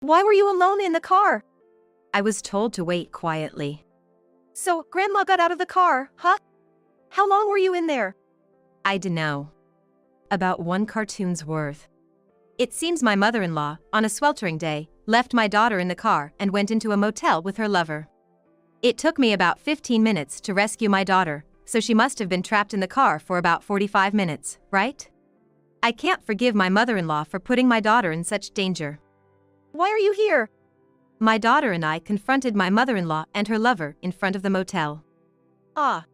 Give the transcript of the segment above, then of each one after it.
Why were you alone in the car? I was told to wait quietly. So, Grandma got out of the car, huh? How long were you in there? I dunno. About one cartoon's worth. It seems my mother-in-law, on a sweltering day, left my daughter in the car and went into a motel with her lover. It took me about 15 minutes to rescue my daughter, so she must have been trapped in the car for about 45 minutes, right? I can't forgive my mother-in-law for putting my daughter in such danger. Why are you here? My daughter and I confronted my mother-in-law and her lover in front of the motel. Ah.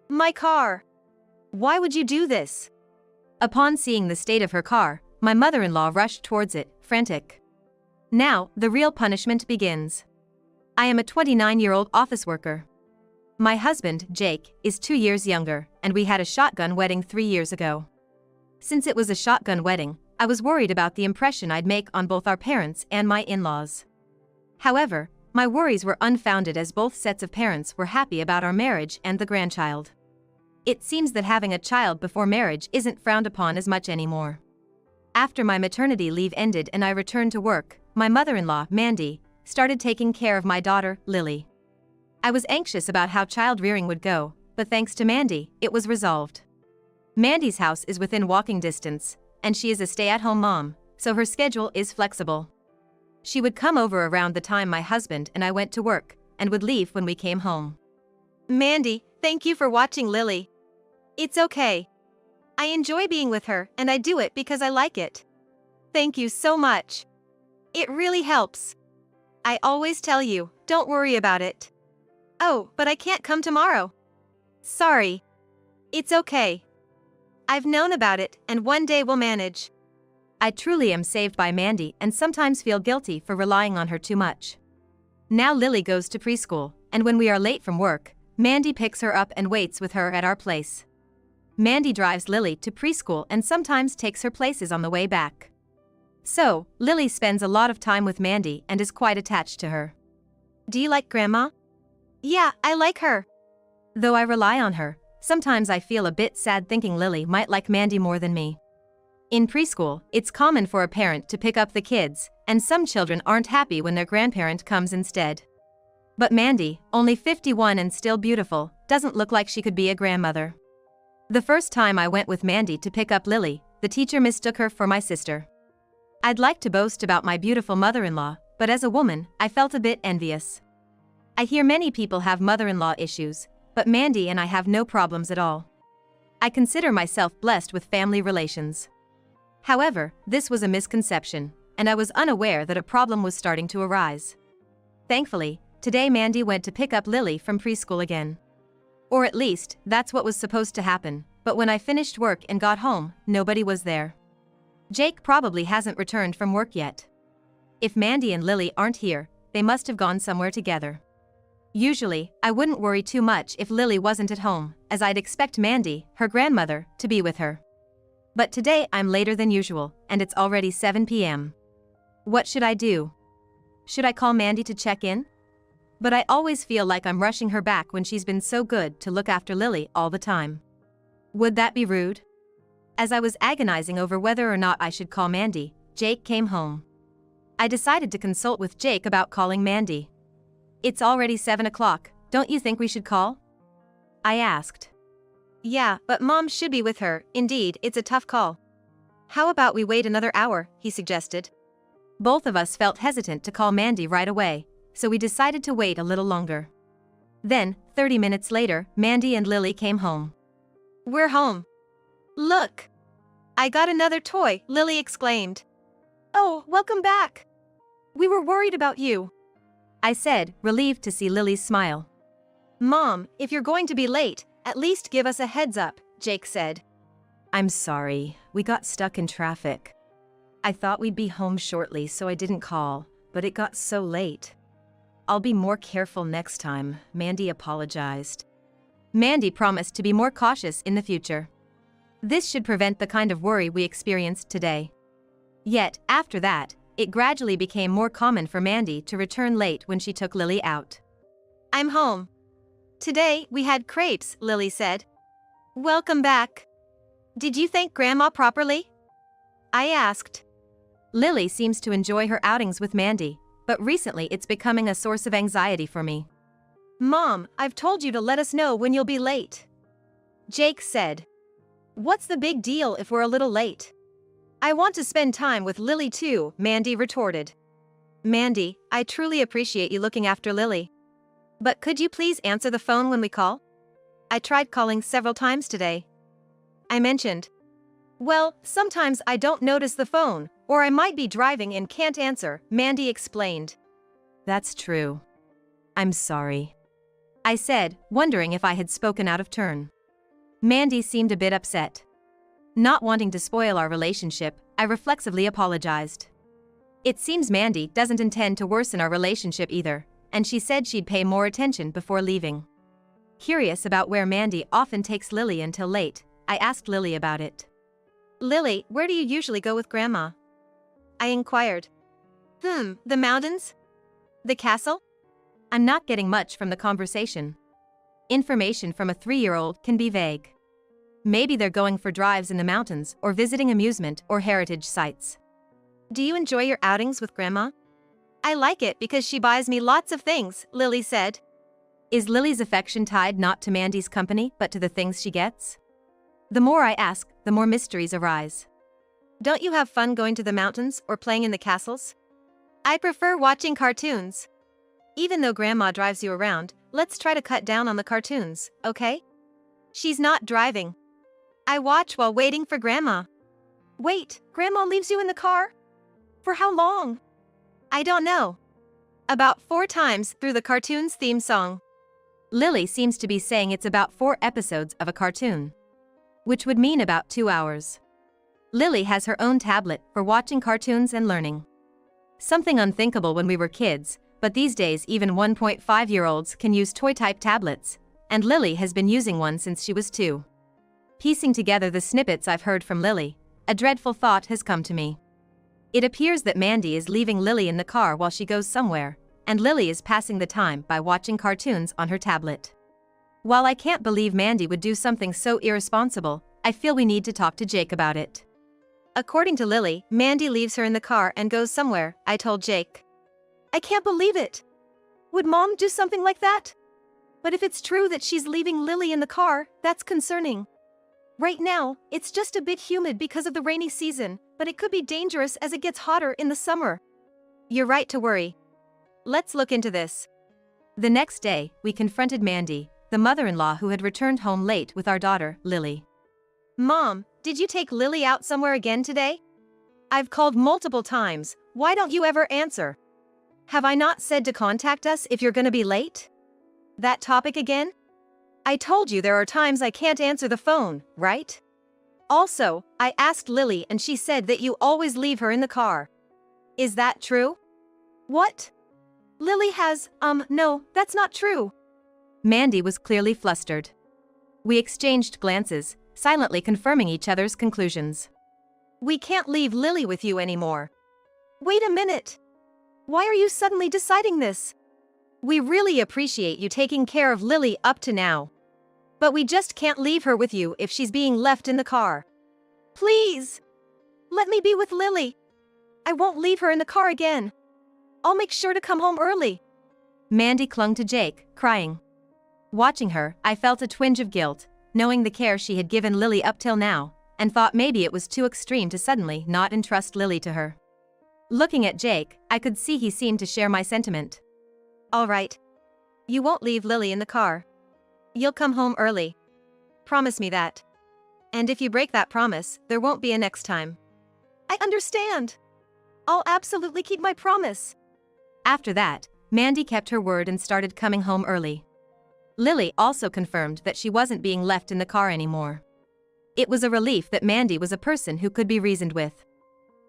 My car. Why would you do this? Upon seeing the state of her car, my mother-in-law rushed towards it, frantic. Now, the real punishment begins. I am a 29-year-old office worker. My husband, Jake, is 2 years younger, and we had a shotgun wedding 3 years ago. Since it was a shotgun wedding, I was worried about the impression I'd make on both our parents and my in-laws. However, my worries were unfounded as both sets of parents were happy about our marriage and the grandchild. It seems that having a child before marriage isn't frowned upon as much anymore. After my maternity leave ended and I returned to work, my mother-in-law, Mandy, started taking care of my daughter, Lily. I was anxious about how child-rearing would go, but thanks to Mandy, it was resolved. Mandy's house is within walking distance, and she is a stay-at-home mom, so her schedule is flexible. She would come over around the time my husband and I went to work, and would leave when we came home. Mandy, thank you for watching Lily. It's okay. I enjoy being with her, and I do it because I like it. Thank you so much. It really helps. I always tell you, don't worry about it. Oh, but I can't come tomorrow. Sorry. It's okay. I've known about it, and one day we'll manage. I truly am saved by Mandy and sometimes feel guilty for relying on her too much. Now Lily goes to preschool, and when we are late from work, Mandy picks her up and waits with her at our place. Mandy drives Lily to preschool and sometimes takes her places on the way back. So, Lily spends a lot of time with Mandy and is quite attached to her. Do you like Grandma? Yeah, I like her. Though I rely on her, sometimes I feel a bit sad thinking Lily might like Mandy more than me. In preschool, it's common for a parent to pick up the kids, and some children aren't happy when their grandparent comes instead. But Mandy, only 51 and still beautiful, doesn't look like she could be a grandmother. The first time I went with Mandy to pick up Lily, the teacher mistook her for my sister. I'd like to boast about my beautiful mother-in-law, but as a woman, I felt a bit envious. I hear many people have mother-in-law issues, but Mandy and I have no problems at all. I consider myself blessed with family relations. However, this was a misconception, and I was unaware that a problem was starting to arise. Thankfully, today Mandy went to pick up Lily from preschool again. Or at least, that's what was supposed to happen, but when I finished work and got home, nobody was there. Jake probably hasn't returned from work yet. If Mandy and Lily aren't here, they must have gone somewhere together. Usually, I wouldn't worry too much if Lily wasn't at home, as I'd expect Mandy, her grandmother, to be with her. But today I'm later than usual, and it's already 7 p.m. What should I do? Should I call Mandy to check in? But I always feel like I'm rushing her back when she's been so good to look after Lily all the time. Would that be rude? As I was agonizing over whether or not I should call Mandy, Jake came home. I decided to consult with Jake about calling Mandy. It's already 7 o'clock, don't you think we should call? I asked. Yeah, but Mom should be with her. Indeed, it's a tough call. How about we wait another hour, he suggested. Both of us felt hesitant to call Mandy right away, so we decided to wait a little longer. Then, 30 minutes later, Mandy and Lily came home. We're home. Look! I got another toy, Lily exclaimed. Oh, welcome back. We were worried about you, I said, relieved to see Lily's smile. Mom, if you're going to be late, at least give us a heads up, Jake said. I'm sorry, we got stuck in traffic. I thought we'd be home shortly, so I didn't call, but it got so late. I'll be more careful next time, Mandy apologized. Mandy promised to be more cautious in the future. This should prevent the kind of worry we experienced today. Yet, after that, it gradually became more common for Mandy to return late when she took Lily out. I'm home. Today, we had crepes, Lily said. Welcome back. Did you thank Grandma properly? I asked. Lily seems to enjoy her outings with Mandy, but recently it's becoming a source of anxiety for me. Mom, I've told you to let us know when you'll be late. Jake said. What's the big deal if we're a little late? I want to spend time with Lily too, Mandy retorted. Mandy, I truly appreciate you looking after Lily. But could you please answer the phone when we call? I tried calling several times today. I mentioned. Well, sometimes I don't notice the phone, or I might be driving and can't answer, Mandy explained. That's true. I'm sorry. I said, wondering if I had spoken out of turn. Mandy seemed a bit upset. Not wanting to spoil our relationship, I reflexively apologized. It seems Mandy doesn't intend to worsen our relationship either, and she said she'd pay more attention before leaving. Curious about where Mandy often takes Lily until late, I asked Lily about it. Lily, where do you usually go with Grandma? I inquired. The mountains? The castle? I'm not getting much from the conversation. Information from a 3-year-old can be vague. Maybe they're going for drives in the mountains or visiting amusement or heritage sites. Do you enjoy your outings with Grandma? I like it because she buys me lots of things, Lily said. Is Lily's affection tied not to Mandy's company but to the things she gets? The more I ask, the more mysteries arise. Don't you have fun going to the mountains or playing in the castles? I prefer watching cartoons. Even though Grandma drives you around, let's try to cut down on the cartoons, okay? She's not driving. I watch while waiting for Grandma. Wait, Grandma leaves you in the car? For how long? I don't know. About 4 times through the cartoon's theme song. Lily seems to be saying it's about 4 episodes of a cartoon, which would mean about 2 hours. Lily has her own tablet for watching cartoons and learning. Something unthinkable when we were kids, but these days even 1.5-year-olds can use toy-type tablets, and Lily has been using one since she was 2. Piecing together the snippets I've heard from Lily, a dreadful thought has come to me. It appears that Mandy is leaving Lily in the car while she goes somewhere, and Lily is passing the time by watching cartoons on her tablet. While I can't believe Mandy would do something so irresponsible, I feel we need to talk to Jake about it. According to Lily, Mandy leaves her in the car and goes somewhere, I told Jake. I can't believe it. Would Mom do something like that? But if it's true that she's leaving Lily in the car, that's concerning. Right now, it's just a bit humid because of the rainy season, but it could be dangerous as it gets hotter in the summer. You're right to worry. Let's look into this. The next day, we confronted Mandy, the mother-in-law who had returned home late with our daughter, Lily. Mom, did you take Lily out somewhere again today? I've called multiple times, why don't you ever answer? Have I not said to contact us if you're gonna be late? That topic again? I told you there are times I can't answer the phone, right? Also, I asked Lily and she said that you always leave her in the car. Is that true? What? Lily has, no, that's not true. Mandy was clearly flustered. We exchanged glances, silently confirming each other's conclusions. We can't leave Lily with you anymore. Wait a minute. Why are you suddenly deciding this? We really appreciate you taking care of Lily up to now. But we just can't leave her with you if she's being left in the car. Please! Let me be with Lily. I won't leave her in the car again. I'll make sure to come home early. Mandy clung to Jake, crying. Watching her, I felt a twinge of guilt, knowing the care she had given Lily up till now, and thought maybe it was too extreme to suddenly not entrust Lily to her. Looking at Jake, I could see he seemed to share my sentiment. All right. You won't leave Lily in the car. You'll come home early. Promise me that. And if you break that promise, there won't be a next time. I understand. I'll absolutely keep my promise. After that, Mandy kept her word and started coming home early. Lily also confirmed that she wasn't being left in the car anymore. It was a relief that Mandy was a person who could be reasoned with.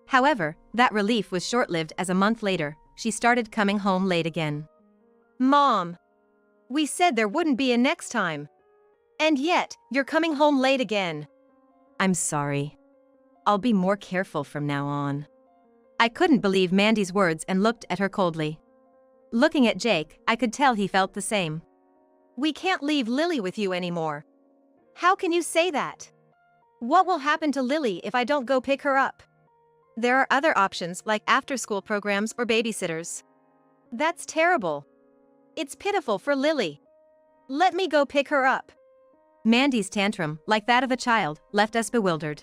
However, that relief was short-lived as a month later, she started coming home late again. Mom! We said there wouldn't be a next time. And yet, you're coming home late again. I'm sorry. I'll be more careful from now on. I couldn't believe Mandy's words and looked at her coldly. Looking at Jake, I could tell he felt the same. We can't leave Lily with you anymore. How can you say that? What will happen to Lily if I don't go pick her up? There are other options like after-school programs or babysitters. That's terrible. It's pitiful for Lily. Let me go pick her up. Mandy's tantrum, like that of a child, left us bewildered.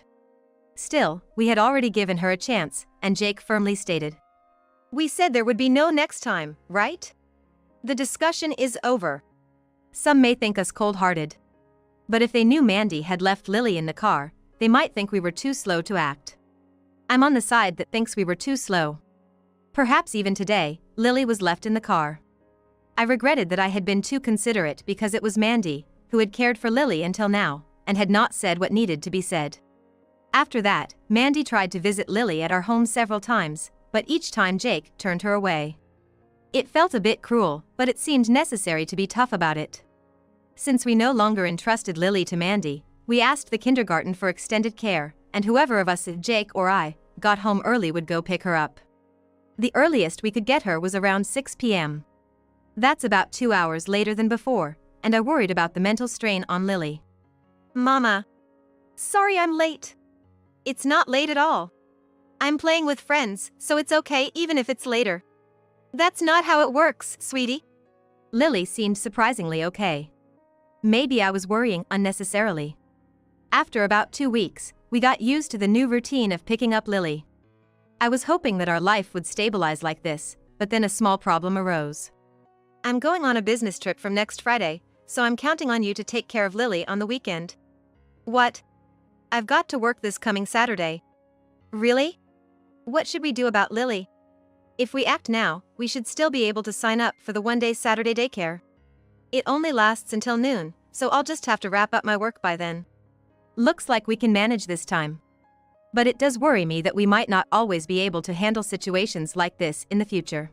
Still, we had already given her a chance, and Jake firmly stated, We said there would be no next time, right? The discussion is over. Some may think us cold-hearted. But if they knew Mandy had left Lily in the car, they might think we were too slow to act. I'm on the side that thinks we were too slow. Perhaps even today, Lily was left in the car. I regretted that I had been too considerate because it was Mandy who had cared for Lily until now, and had not said what needed to be said. After that, Mandy tried to visit Lily at our home several times, but each time Jake turned her away. It felt a bit cruel, but it seemed necessary to be tough about it. Since we no longer entrusted Lily to Mandy, we asked the kindergarten for extended care, and whoever of us, if Jake or I, got home early would go pick her up. The earliest we could get her was around 6 p.m. That's about 2 hours later than before, and I worried about the mental strain on Lily. Mama. Sorry I'm late. It's not late at all. I'm playing with friends, so it's okay even if it's later. That's not how it works, sweetie. Lily seemed surprisingly okay. Maybe I was worrying unnecessarily. After about 2 weeks, we got used to the new routine of picking up Lily. I was hoping that our life would stabilize like this, but then a small problem arose. I'm going on a business trip from next Friday, so I'm counting on you to take care of Lily on the weekend. What? I've got to work this coming Saturday. Really? What should we do about Lily? If we act now, we should still be able to sign up for the one-day Saturday daycare. It only lasts until noon, so I'll just have to wrap up my work by then. Looks like we can manage this time. But it does worry me that we might not always be able to handle situations like this in the future.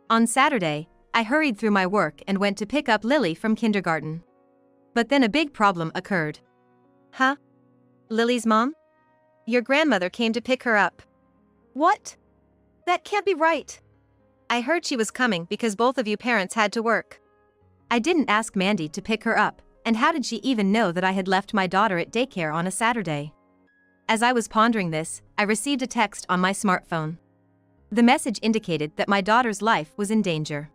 On Saturday, I hurried through my work and went to pick up Lily from kindergarten. But then a big problem occurred. Huh? Lily's mom? Your grandmother came to pick her up. What? That can't be right. I heard she was coming because both of you parents had to work. I didn't ask Mandy to pick her up, and how did she even know that I had left my daughter at daycare on a Saturday? As I was pondering this, I received a text on my smartphone. The message indicated that my daughter's life was in danger.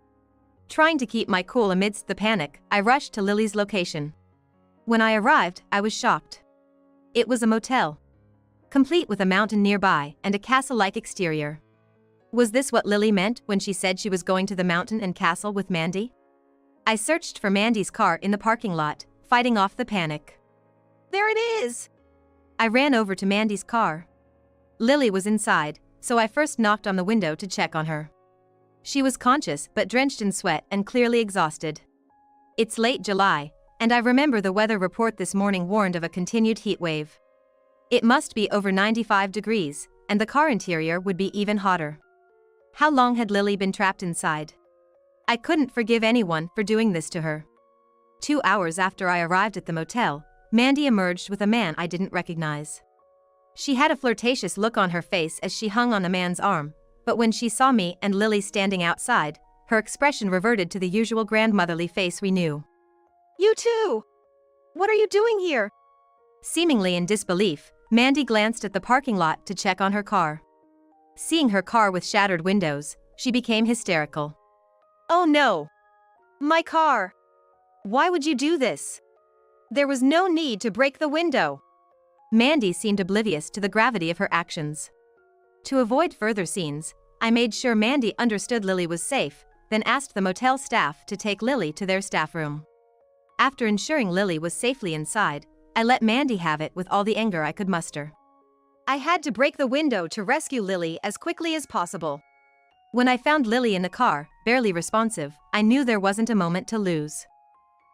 Trying to keep my cool amidst the panic, I rushed to Lily's location. When I arrived, I was shocked. It was a motel, complete with a mountain nearby and a castle-like exterior. Was this what Lily meant when she said she was going to the mountain and castle with Mandy? I searched for Mandy's car in the parking lot, fighting off the panic. There it is! I ran over to Mandy's car. Lily was inside, so I first knocked on the window to check on her. She was conscious but drenched in sweat and clearly exhausted. It's late July, and I remember the weather report this morning warned of a continued heat wave. It must be over 95 degrees, and the car interior would be even hotter. How long had Lily been trapped inside? I couldn't forgive anyone for doing this to her. 2 hours after I arrived at the motel, Mandy emerged with a man I didn't recognize. She had a flirtatious look on her face as she hung on the man's arm, but when she saw me and Lily standing outside, her expression reverted to the usual grandmotherly face we knew. You too! What are you doing here? Seemingly in disbelief, Mandy glanced at the parking lot to check on her car. Seeing her car with shattered windows, she became hysterical. Oh no! My car! Why would you do this? There was no need to break the window. Mandy seemed oblivious to the gravity of her actions. To avoid further scenes, I made sure Mandy understood Lily was safe, then asked the motel staff to take Lily to their staff room. After ensuring Lily was safely inside, I let Mandy have it with all the anger I could muster. I had to break the window to rescue Lily as quickly as possible. When I found Lily in the car, barely responsive, I knew there wasn't a moment to lose.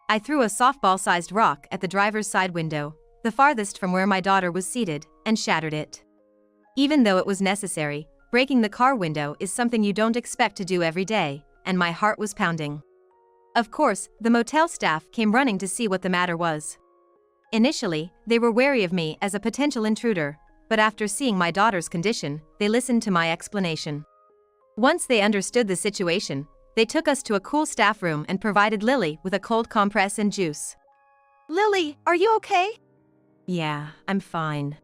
I threw a softball-sized rock at the driver's side window, the farthest from where my daughter was seated, and shattered it. Even though it was necessary, breaking the car window is something you don't expect to do every day, and my heart was pounding. Of course, the motel staff came running to see what the matter was. Initially, they were wary of me as a potential intruder, but after seeing my daughter's condition, they listened to my explanation. Once they understood the situation, they took us to a cool staff room and provided Lily with a cold compress and juice. Lily, are you okay? Yeah, I'm fine.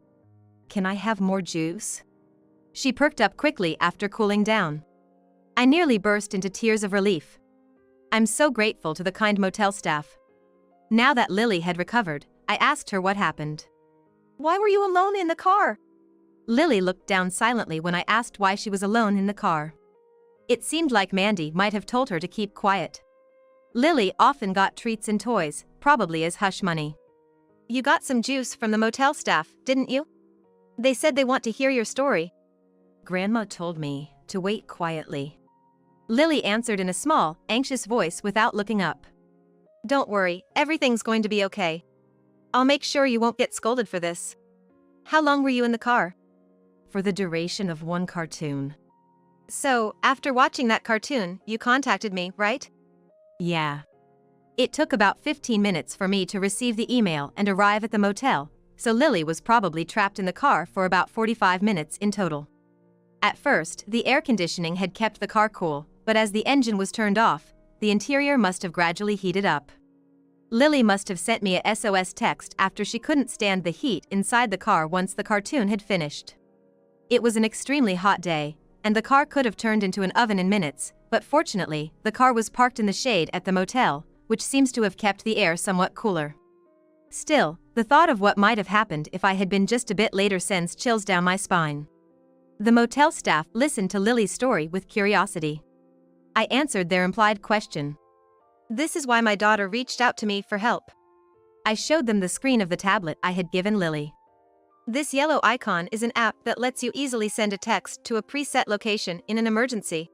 Can I have more juice? She perked up quickly after cooling down. I nearly burst into tears of relief. I'm so grateful to the kind motel staff. Now that Lily had recovered, I asked her what happened. Why were you alone in the car? Lily looked down silently when I asked why she was alone in the car. It seemed like Mandy might have told her to keep quiet. Lily often got treats and toys, probably as hush money. You got some juice from the motel staff, didn't you? They said they want to hear your story. Grandma told me to wait quietly. Lily answered in a small, anxious voice without looking up. Don't worry, everything's going to be okay. I'll make sure you won't get scolded for this. How long were you in the car? For the duration of one cartoon. So, after watching that cartoon, you contacted me, right? Yeah. It took about 15 minutes for me to receive the email and arrive at the motel, so Lily was probably trapped in the car for about 45 minutes in total. At first, the air conditioning had kept the car cool, but as the engine was turned off, the interior must have gradually heated up. Lily must have sent me a SOS text after she couldn't stand the heat inside the car once the cartoon had finished. It was an extremely hot day, and the car could have turned into an oven in minutes, but fortunately, the car was parked in the shade at the motel, which seems to have kept the air somewhat cooler. Still, the thought of what might have happened if I had been just a bit later sends chills down my spine. The motel staff listened to Lily's story with curiosity. I answered their implied question. This is why my daughter reached out to me for help. I showed them the screen of the tablet I had given Lily. This yellow icon is an app that lets you easily send a text to a preset location in an emergency.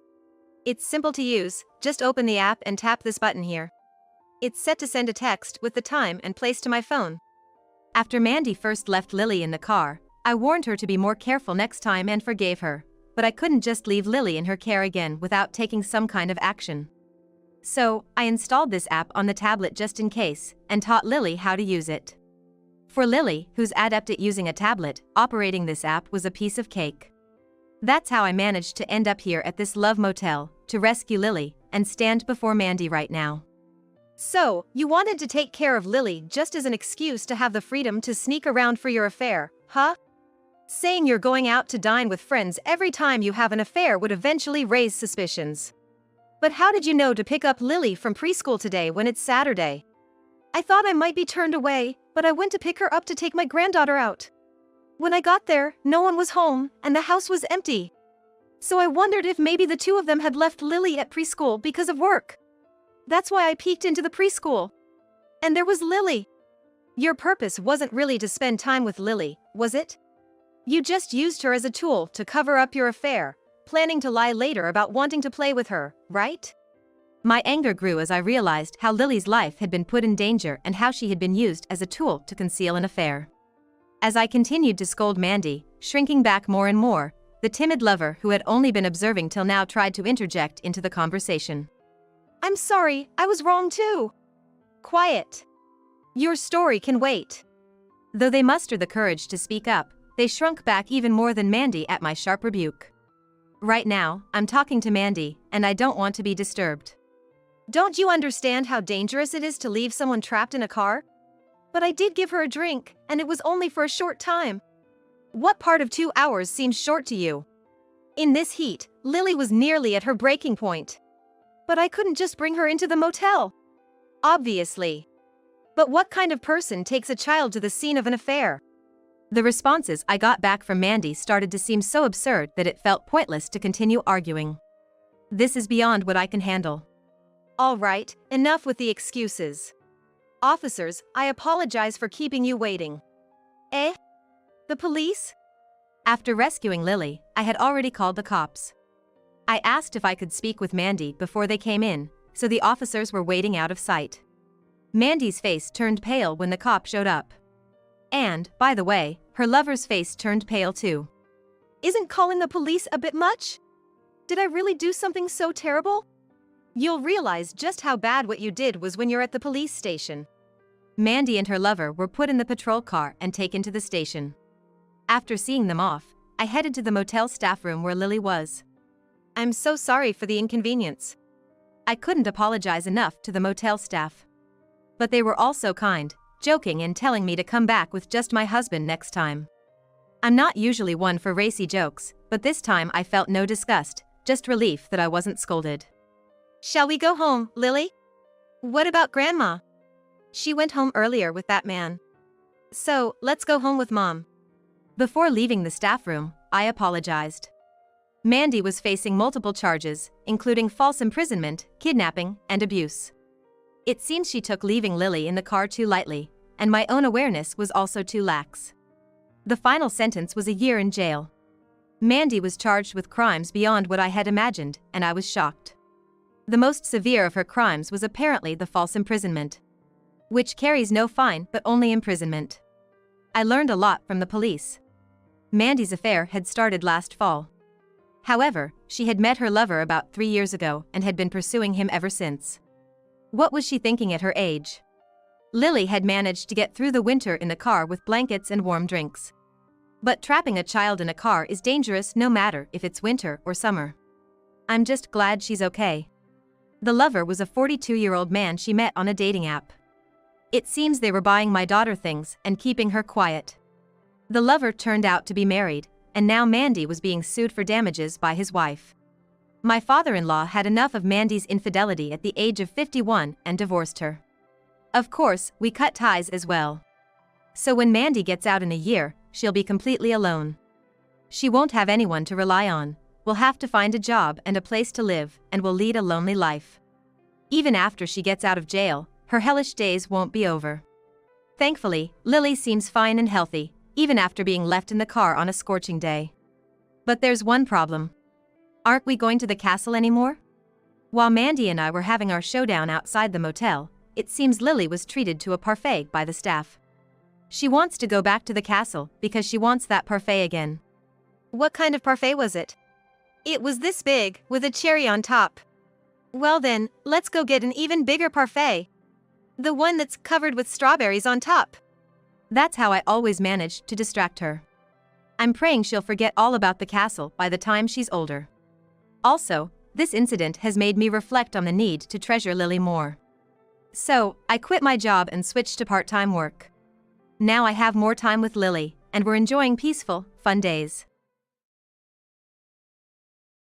It's simple to use, just open the app and tap this button here. It's set to send a text with the time and place to my phone. After Mandy first left Lily in the car, I warned her to be more careful next time and forgave her, but I couldn't just leave Lily in her care again without taking some kind of action. So, I installed this app on the tablet just in case, and taught Lily how to use it. For Lily, who's adept at using a tablet, operating this app was a piece of cake. That's how I managed to end up here at this love motel, to rescue Lily, and stand before Mandy right now. So, you wanted to take care of Lily just as an excuse to have the freedom to sneak around for your affair, huh? Saying you're going out to dine with friends every time you have an affair would eventually raise suspicions. But how did you know to pick up Lily from preschool today when it's Saturday? I thought I might be turned away, but I went to pick her up to take my granddaughter out. When I got there, no one was home, and the house was empty. So I wondered if maybe the two of them had left Lily at preschool because of work. That's why I peeked into the preschool. And there was Lily. Your purpose wasn't really to spend time with Lily, was it? You just used her as a tool to cover up your affair, planning to lie later about wanting to play with her, right? My anger grew as I realized how Lily's life had been put in danger and how she had been used as a tool to conceal an affair. As I continued to scold Mandy, shrinking back more and more, the timid lover who had only been observing till now tried to interject into the conversation. I'm sorry, I was wrong too. Quiet. Your story can wait. Though they mustered the courage to speak up, they shrunk back even more than Mandy at my sharp rebuke. Right now, I'm talking to Mandy, and I don't want to be disturbed. Don't you understand how dangerous it is to leave someone trapped in a car? But I did give her a drink, and it was only for a short time. What part of 2 hours seems short to you? In this heat, Lily was nearly at her breaking point. But I couldn't just bring her into the motel. Obviously. But what kind of person takes a child to the scene of an affair? The responses I got back from Mandy started to seem so absurd that it felt pointless to continue arguing. This is beyond what I can handle. All right, enough with the excuses. Officers, I apologize for keeping you waiting. Eh? The police? After rescuing Lily, I had already called the cops. I asked if I could speak with Mandy before they came in, so the officers were waiting out of sight. Mandy's face turned pale when the cop showed up. And, by the way, her lover's face turned pale too. Isn't calling the police a bit much? Did I really do something so terrible? You'll realize just how bad what you did was when you're at the police station. Mandy and her lover were put in the patrol car and taken to the station. After seeing them off, I headed to the motel staff room where Lily was. I'm so sorry for the inconvenience. I couldn't apologize enough to the motel staff. But they were all so kind, joking and telling me to come back with just my husband next time. I'm not usually one for racy jokes, but this time I felt no disgust, just relief that I wasn't scolded. Shall we go home, Lily? What about Grandma? She went home earlier with that man. So, let's go home with Mom. Before leaving the staff room, I apologized. Mandy was facing multiple charges, including false imprisonment, kidnapping, and abuse. It seems she took leaving Lily in the car too lightly, and my own awareness was also too lax. The final sentence was a year in jail. Mandy was charged with crimes beyond what I had imagined, and I was shocked. The most severe of her crimes was apparently the false imprisonment, which carries no fine but only imprisonment. I learned a lot from the police. Mandy's affair had started last fall. However, she had met her lover about 3 years ago and had been pursuing him ever since. What was she thinking at her age? Lily had managed to get through the winter in the car with blankets and warm drinks. But trapping a child in a car is dangerous no matter if it's winter or summer. I'm just glad she's okay. The lover was a 42-year-old man she met on a dating app. It seems they were buying my daughter things and keeping her quiet. The lover turned out to be married, and now Mandy was being sued for damages by his wife. My father-in-law had enough of Mandy's infidelity at the age of 51 and divorced her. Of course, we cut ties as well. So when Mandy gets out in a year, she'll be completely alone. She won't have anyone to rely on, will have to find a job and a place to live, and will lead a lonely life. Even after she gets out of jail, her hellish days won't be over. Thankfully, Lily seems fine and healthy, even after being left in the car on a scorching day. But there's one problem. Aren't we going to the castle anymore? While Mandy and I were having our showdown outside the motel, it seems Lily was treated to a parfait by the staff. She wants to go back to the castle because she wants that parfait again. What kind of parfait was it? It was this big, with a cherry on top. Well then, let's go get an even bigger parfait. The one that's covered with strawberries on top. That's how I always manage to distract her. I'm praying she'll forget all about the castle by the time she's older. Also, this incident has made me reflect on the need to treasure Lily more. So, I quit my job and switched to part-time work. Now I have more time with Lily, and we're enjoying peaceful, fun days.